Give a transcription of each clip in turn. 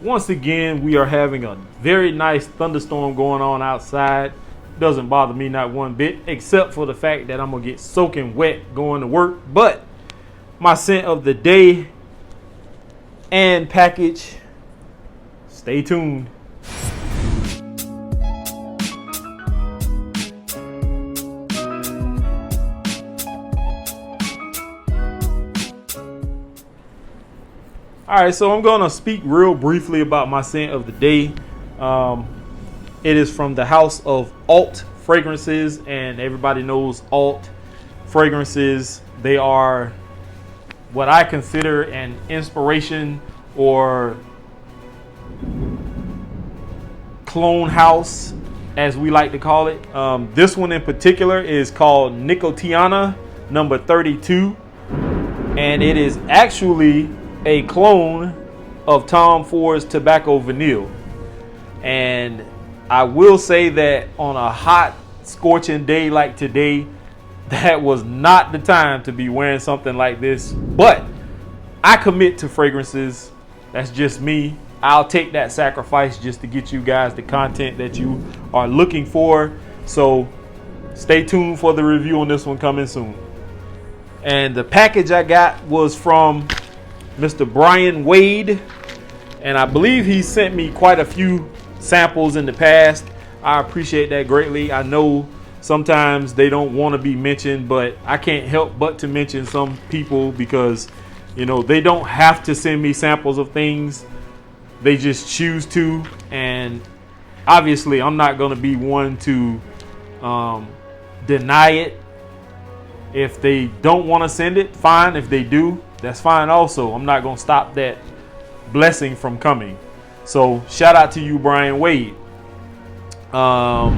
Once again, we are having a very nice thunderstorm going on outside. Doesn't bother me not one bit, except for the fact that I'm gonna get soaking wet going to work. But my scent of the day and package, stay tuned. All right, so I'm going to speak real briefly about my scent of the day. It is from the house of Alt Fragrances, and everybody knows Alt Fragrances. They are what I consider an inspiration or clone house, as we like to call it. This one in particular is called Nicotiana number 32, and it is actually a clone of Tom Ford's Tobacco Vanille. And I will say that on a hot, scorching day like today, that was not the time to be wearing something like this. But I commit to fragrances. That's just me. I'll take that sacrifice just to get you guys the content that you are looking for. So stay tuned for the review on this one coming soon. And the package I got was from Mr. Brian Wade, and I believe he sent me quite a few samples in the past. I appreciate that greatly. I know sometimes they don't want to be mentioned, but I can't help but to mention some people because, you know, they don't have to send me samples of things. They just choose to, and obviously I'm not going to be one to deny it. If they don't want to send it, fine. If they do, that's fine also. I'm not going to stop that blessing from coming. So shout out to you, Brian Wade. I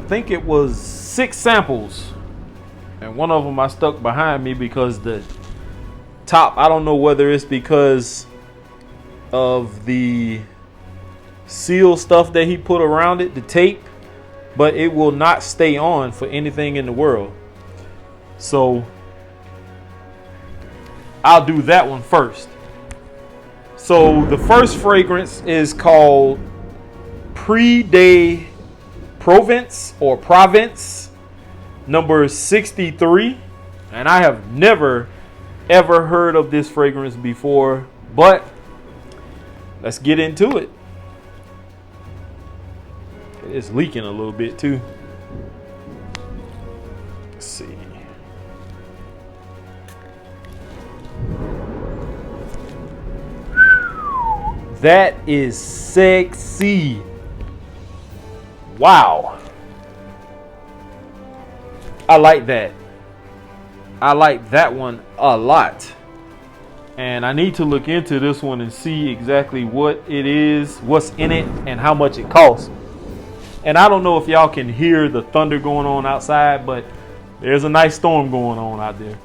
think it was 6 samples, and one of them I stuck behind me because the top, I don't know whether it's because of the seal stuff that he put around it, the tape, but it will not stay on for anything in the world. So I'll do that one first. So the first fragrance is called Prix de Provence or Provence number 63. And I have never ever heard of this fragrance before, but let's get into it. It's leaking a little bit too. Let's see. That is sexy. Wow. I like that. I like that one a lot. And I need to look into this one and see exactly what it is, what's in it, and how much it costs. And I don't know if y'all can hear the thunder going on outside, but there's a nice storm going on out there.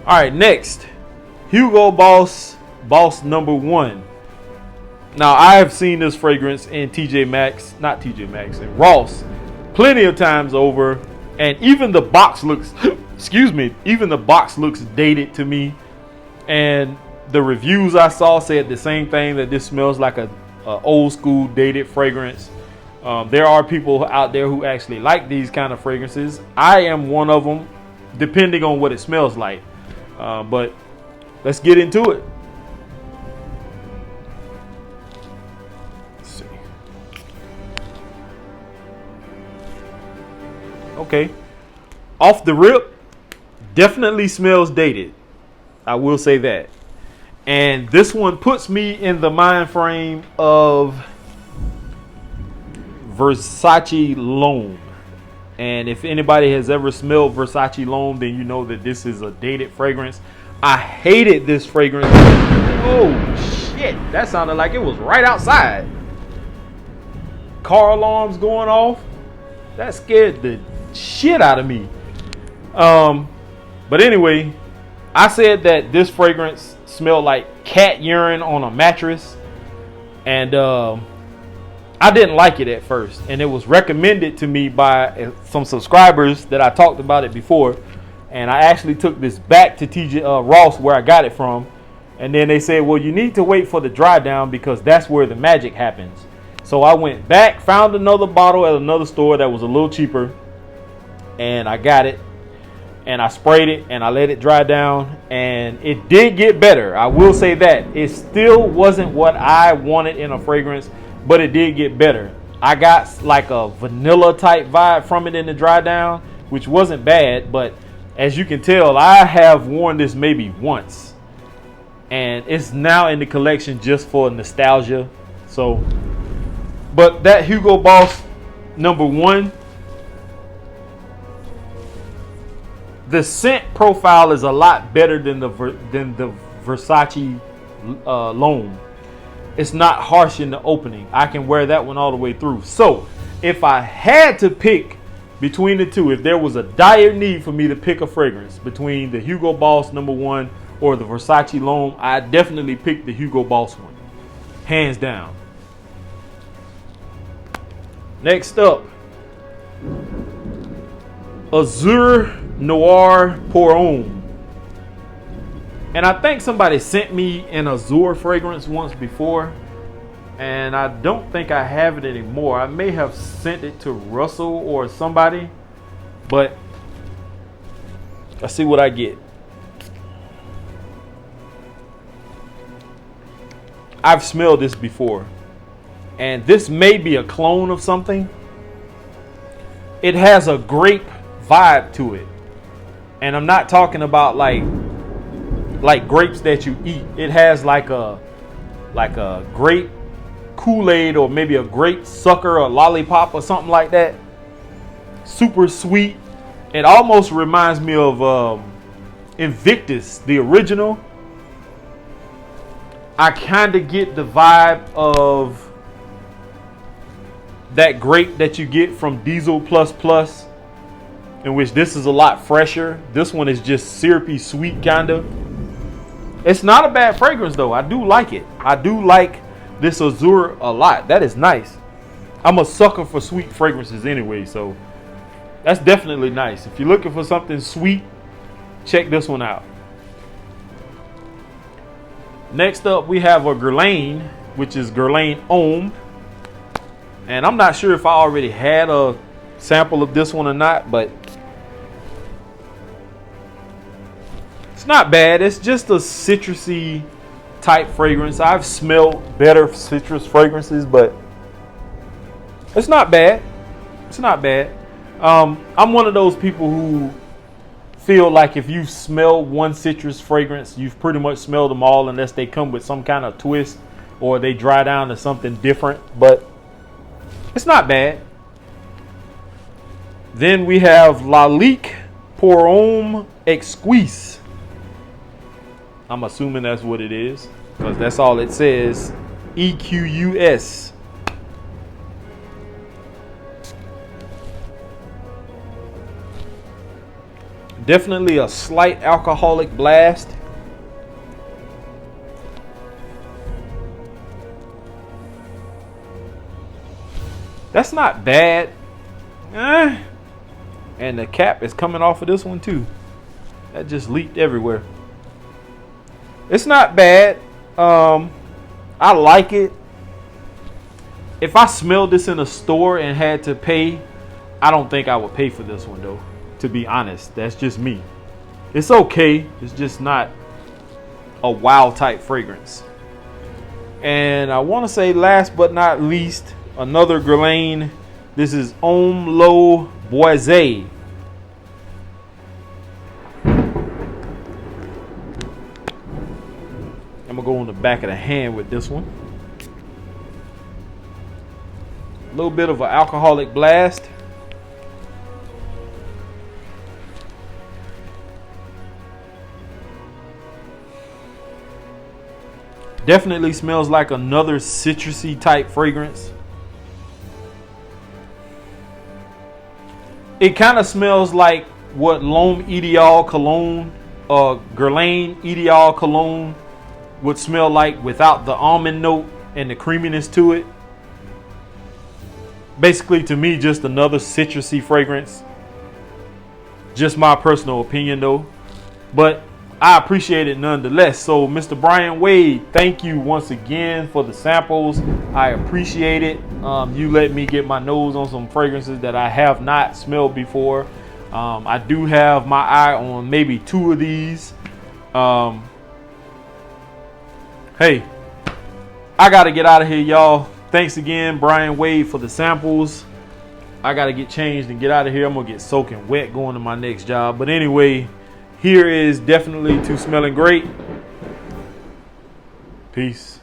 All right, next, Hugo Boss number 1. Now, I have seen this fragrance in TJ Maxx, not TJ Maxx, and Ross plenty of times over. And even the box looks, excuse me, even the box looks dated to me. And the reviews I saw said the same thing, that this smells like a old school dated fragrance. There are people out there who actually like these kind of fragrances. I am one of them, depending on what it smells like. But let's get into it. Let's see. Okay. Off the rip, definitely smells dated. I will say that. And this one puts me in the mind frame of Versace L'Homme. And if anybody has ever smelled Versace L'Homme, then you know that this is a dated fragrance. I hated this fragrance. Oh shit, that sounded like it was right outside. Car alarms going off. That scared the shit out of me. But anyway, I said that this fragrance smelled like cat urine on a mattress, and I didn't like it at first, and it was recommended to me by some subscribers that I talked about it before, and I actually took this back to TJ Ross where I got it from, And then they said, well, you need to wait for the dry down because that's where the magic happens. So I went back, found another bottle at another store that was a little cheaper, and I got it, and I sprayed it, and I let it dry down, and it did get better. I will say that. It still wasn't what I wanted in a fragrance, but it did get better. I got like a vanilla type vibe from it in the dry down, which wasn't bad, but as you can tell, I have worn this maybe once, and it's now in the collection just for nostalgia. So, but that Hugo Boss number 1, the scent profile is a lot better than the Versace L'Homme. It's not harsh in the opening. I can wear that one all the way through. So if I had to pick between the two, if there was a dire need for me to pick a fragrance between the Hugo Boss number 1 or the Versace L'Homme, I definitely pick the Hugo Boss one, hands down. Next up, Azur Noir Pour Homme. And I think somebody sent me an Azur fragrance once before, and I don't think I have it anymore. I may have sent it to Russell or somebody, but let's see what I get. I've smelled this before, and this may be a clone of something. It has a grape vibe to it, and I'm not talking about like grapes that you eat. It has like a grape Kool-Aid, or maybe a grape sucker or lollipop or something like that. Super sweet. It almost reminds me of Invictus, the original. I kind of get the vibe of that grape that you get from Diesel Plus Plus, in which this is a lot fresher. This one is just syrupy sweet kind of. It's not a bad fragrance though. I do like it. I do like this Azur a lot. That is nice. I'm a sucker for sweet fragrances anyway, so that's definitely nice. If you're looking for something sweet, check this one out. Next up, we have a Guerlain, which is Guerlain Homme. And I'm not sure if I already had a sample of this one or not, but it's not bad. It's just a citrusy type fragrance. I've smelled better citrus fragrances, but it's not bad. It's not bad. I'm one of those people who feel like if you smell one citrus fragrance, you've pretty much smelled them all, unless they come with some kind of twist or they dry down to something different. But it's not bad. Then we have Lalique Pour Homme Exquise. I'm assuming that's what it is, because that's all it says. EQUS. Definitely a slight alcoholic blast. That's not bad. And the cap is coming off of this one too. That just leaked everywhere. It's not bad. I like it. If I smelled this in a store and had to pay, I don't think I would pay for this one though. To be honest, that's just me. It's okay. It's just not a wow type fragrance. And I want to say last but not least, another Guerlain. This is Homme L'Eau Boisée. I'm gonna go on the back of the hand with this one. A little bit of an alcoholic blast. Definitely smells like another citrusy type fragrance. It kind of smells like what L'Homme Ideal Cologne, Guerlain Ideal Cologne would smell like without the almond note and the creaminess to it. Basically, to me, just another citrusy fragrance. Just my personal opinion though. But I appreciate it nonetheless. So, Mr. Brian Wade, thank you once again for the samples. I appreciate it. You let me get my nose on some fragrances that I have not smelled before. I do have my eye on maybe 2 of these. Hey, I got to get out of here, y'all. Thanks again, Brian Wade, for the samples. I got to get changed and get out of here. I'm going to get soaking wet going to my next job. But anyway, here is definitely to smelling great. Peace.